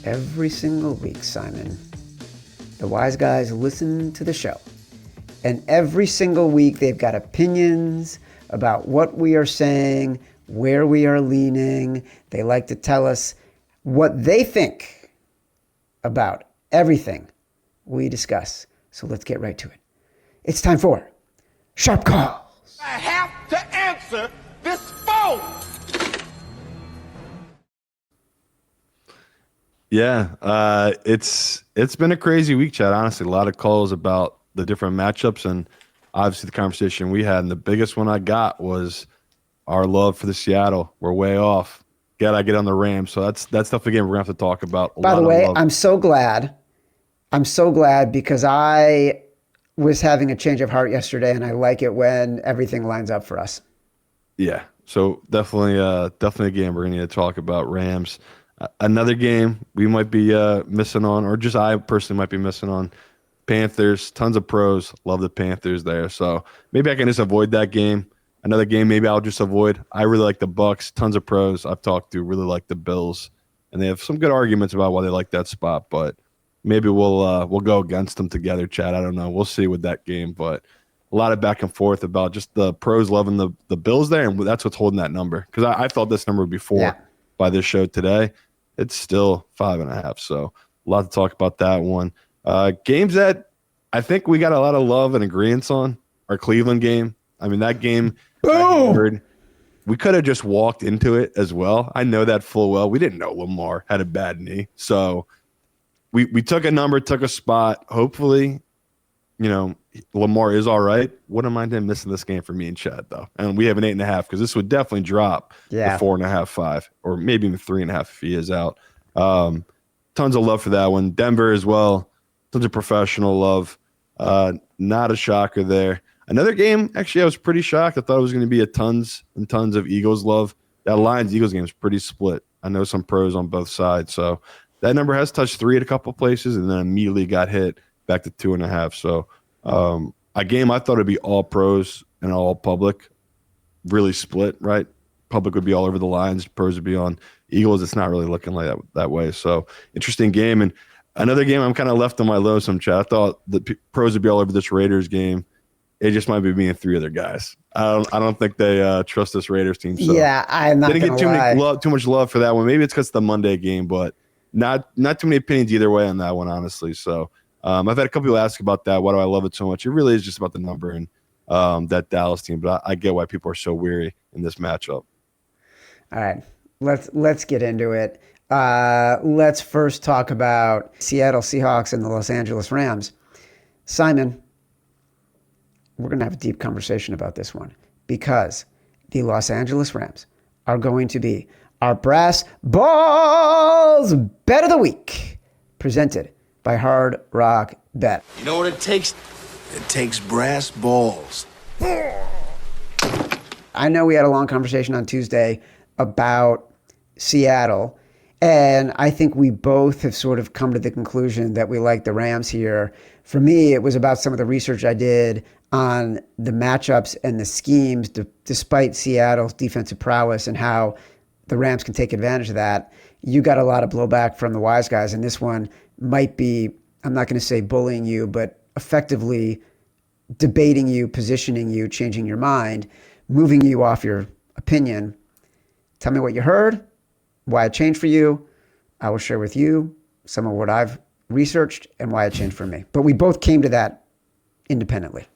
Every single week, Simon, the wise guys listen to the show. And every single week, they've got opinions about what we are saying, where we are leaning. They like to tell us what they think about everything we discuss. So let's get right to it. It's time for Sharp Calls. I have to answer this phone. Yeah, it's been a crazy week, Chad. Honestly, a lot of calls about the different matchups, and obviously the conversation we had. And the biggest one I got was our love for the Seattle. We're way off. Gotta get on the Rams. So that's stuff again we're gonna have to talk about. By the way, I'm so glad. I'm so glad because I was having a change of heart yesterday, and I like it when everything lines up for us. Yeah. So definitely a game we're gonna need to talk about. Rams. Another game we might be missing on, or just I personally might be missing on. Panthers, tons of pros. Love the Panthers there. So maybe I can just avoid that game. Another game maybe I'll just avoid. I really like the Bucs. Tons of pros I've talked to really like the Bills. And they have some good arguments about why they like that spot. But maybe we'll go against them together, Chad. I don't know. We'll see with that game. But a lot of back and forth about just the pros loving the Bills there. And that's what's holding that number. Because I thought this number before by this show today. It's still 5.5. So a lot to talk about that one. Games that I think we got a lot of love and agreement on. Our Cleveland game. I mean, that game, Boom! We could have just walked into it as well. I know that full well. We didn't know Lamar had a bad knee. So we took a number, took a spot. Hopefully, Lamar is all right. Wouldn't mind him missing this game for me and Chad, though. And we have an 8.5 because this would definitely drop to 4.5, 5, or maybe even 3.5 if he is out. Tons of love for that one. Denver as well. Tons of professional love. Not a shocker there. Another game, actually, I was pretty shocked. I thought it was going to be a tons and tons of Eagles love. That Lions-Eagles game is pretty split. I know some pros on both sides. So that number has touched 3 at a couple places and then immediately got hit back to 2.5. So a game I thought would be all pros and all public, really split, right? Public would be all over the Lions. Pros would be on Eagles. It's not really looking like that way. So interesting game. And another game I'm kind of left on my lonesome, Chat. I thought the pros would be all over this Raiders game. It just might be me and 3 other guys. I don't think they trust this Raiders team. So yeah, I'm not didn't get too much love for that one. Maybe it's because it's the Monday game, but not too many opinions either way on that one, honestly. So I've had a couple people ask about that. Why do I love it so much? It really is just about the number and that Dallas team. But I get why people are so weary in this matchup. All right, let's get into it. Let's first talk about Seattle Seahawks and the Los Angeles Rams. Simon, we're going to have a deep conversation about this one because the Los Angeles Rams are going to be our Brass Balls Bet of the Week, presented by Hard Rock Bet. You know what it takes? It takes brass balls. I know we had a long conversation on Tuesday about Seattle, and I think we both have sort of come to the conclusion that we like the Rams here. For me, it was about some of the research I did on the matchups and the schemes, despite Seattle's defensive prowess and how the Rams can take advantage of that. You got a lot of blowback from the wise guys, and this one might be, I'm not going to say bullying you, but effectively debating you, positioning you, changing your mind, moving you off your opinion. Tell me what you heard, why it changed for you. I will share with you some of what I've researched and why it changed for me. But we both came to that independently.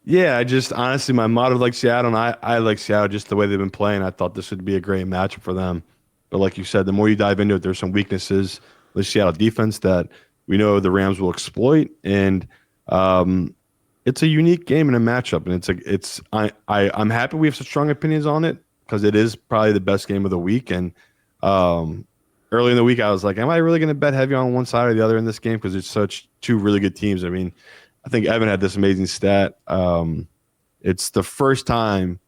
Yeah, I just honestly, my motto like Seattle, and I like Seattle just the way they've been playing. I thought this would be a great matchup for them. But like you said, the more you dive into it, there's some weaknesses with Seattle defense that we know the Rams will exploit. And it's a unique game and a matchup. And I'm happy we have such strong opinions on it because it is probably the best game of the week. And early in the week, I was like, am I really going to bet heavy on one side or the other in this game? Because it's such 2 really good teams. I mean, I think Evan had this amazing stat. It's the first time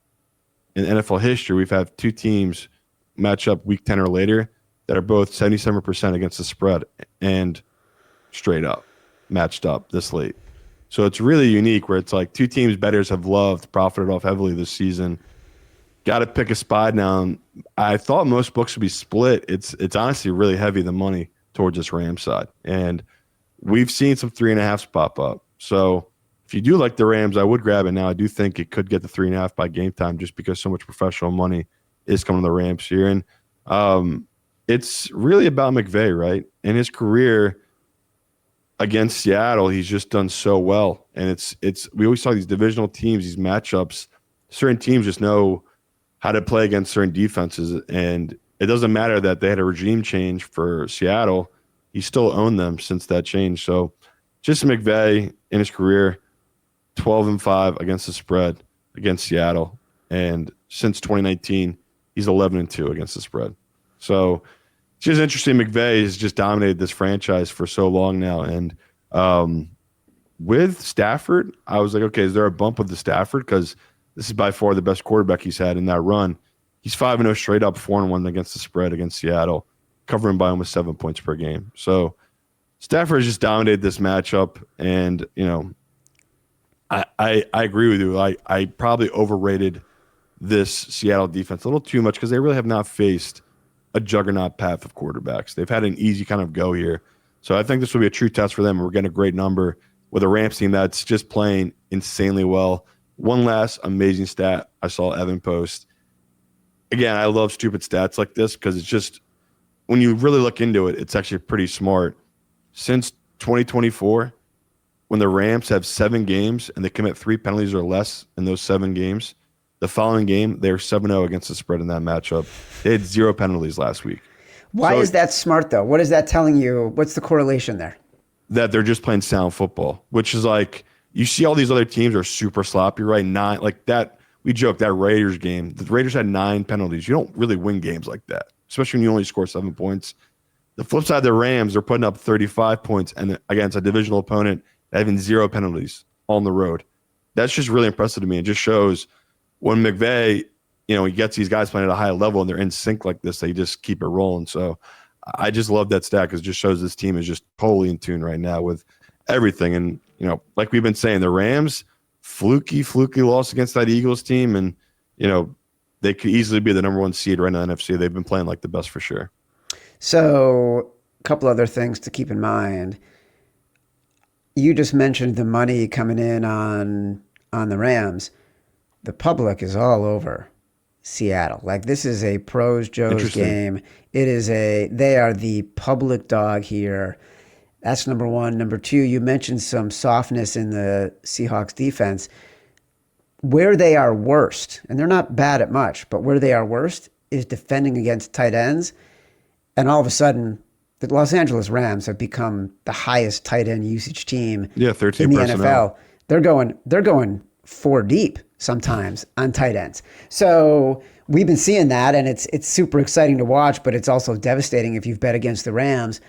in NFL history we've had 2 teams match up week 10 or later that are both 77% against the spread and straight up matched up this late. So it's really unique where it's like 2 teams bettors have loved, profited off heavily this season. got to pick a spot now. I thought most books would be split. It's honestly really heavy, the money towards this Rams side. And we've seen some 3.5s pop up. So if you do like the Rams, I would grab it now. I do think it could get the 3.5 by game time just because so much professional money is coming to the Rams here. And it's really about McVay, right? In his career against Seattle, he's just done so well. And it's we always saw these divisional teams, these matchups. Certain teams just know how to play against certain defenses. And it doesn't matter that they had a regime change for Seattle. He still owned them since that change. So just McVay in his career, 12-5 against the spread against Seattle. And since 2019, he's 11-2 against the spread. So it's just interesting. McVay has just dominated this franchise for so long now. And with Stafford, I was like, okay, is there a bump with the Stafford? Because this is by far the best quarterback he's had in that run. He's 5-0 straight up, 4-1 against the spread against Seattle, covering by almost 7 points per game. So Stafford has just dominated this matchup. And, you know, I agree with you. I probably overrated this Seattle defense a little too much because they really have not faced a juggernaut path of quarterbacks. They've had an easy kind of go here. So I think this will be a true test for them. We're getting a great number with a Rams team that's just playing insanely well. One last amazing stat I saw Evan post. Again, I love stupid stats like this because it's just, when you really look into it, it's actually pretty smart. Since 2024, when the Rams have 7 games and they commit 3 penalties or less in those 7 games, the following game, they're 7-0 against the spread in that matchup. They had 0 penalties last week. Why is that smart, though? What is that telling you? What's the correlation there? That they're just playing sound football, which is like, you see all these other teams are super sloppy, right? Like that, we joke, that Raiders game, the Raiders had 9 penalties. You don't really win games like that, especially when you only score 7 points. The flip side, the Rams are putting up 35 points and against a divisional opponent, having 0 penalties on the road. That's just really impressive to me. It just shows when McVay, you know, he gets these guys playing at a high level and they're in sync like this, they just keep it rolling. So I just love that stat because it just shows this team is just totally in tune right now with everything. And, you know, like we've been saying, the Rams, fluky loss against that Eagles team. And, you know, they could easily be the number 1 seed right now in the NFC. They've been playing like the best for sure. So a couple other things to keep in mind. You just mentioned the money coming in on the Rams. The public is all over Seattle. Like, this is a pros Joe's game. They are the public dog here. That's number 1. Number 2, you mentioned some softness in the Seahawks defense. Where they are worst, and they're not bad at much, but where they are worst is defending against tight ends. And all of a sudden, the Los Angeles Rams have become the highest tight end usage team 13 in the personnel. NFL. They're going 4 deep sometimes on tight ends. So we've been seeing that, and it's super exciting to watch, but it's also devastating if you've bet against the Rams.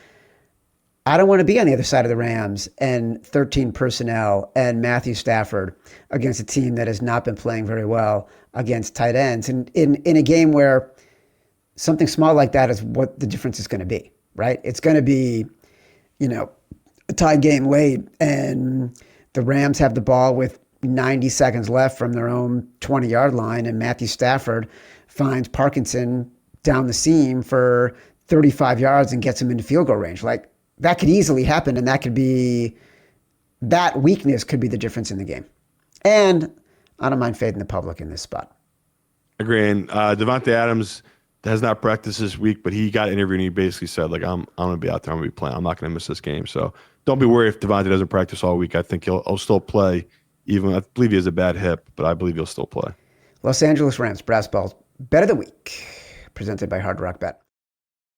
I don't want to be on the other side of the Rams and 13 personnel and Matthew Stafford against a team that has not been playing very well against tight ends. And in a game where something small like that is what the difference is going to be, right? It's going to be, you know, a tie game late and the Rams have the ball with 90 seconds left from their own 20-yard line and Matthew Stafford finds Parkinson down the seam for 35 yards and gets him into field goal range. Like, that could easily happen, and that weakness could be the difference in the game. And I don't mind fading the public in this spot. Agreeing. Devontae Adams has not practiced this week, but he got interviewed and he basically said, like, I'm going to be out there. I'm going to be playing. I'm not going to miss this game. So don't be worried if Devontae doesn't practice all week. I think he'll still play. I believe he has a bad hip, but I believe he'll still play. Los Angeles Rams, Brass Balls, Bet of the Week, presented by Hard Rock Bet.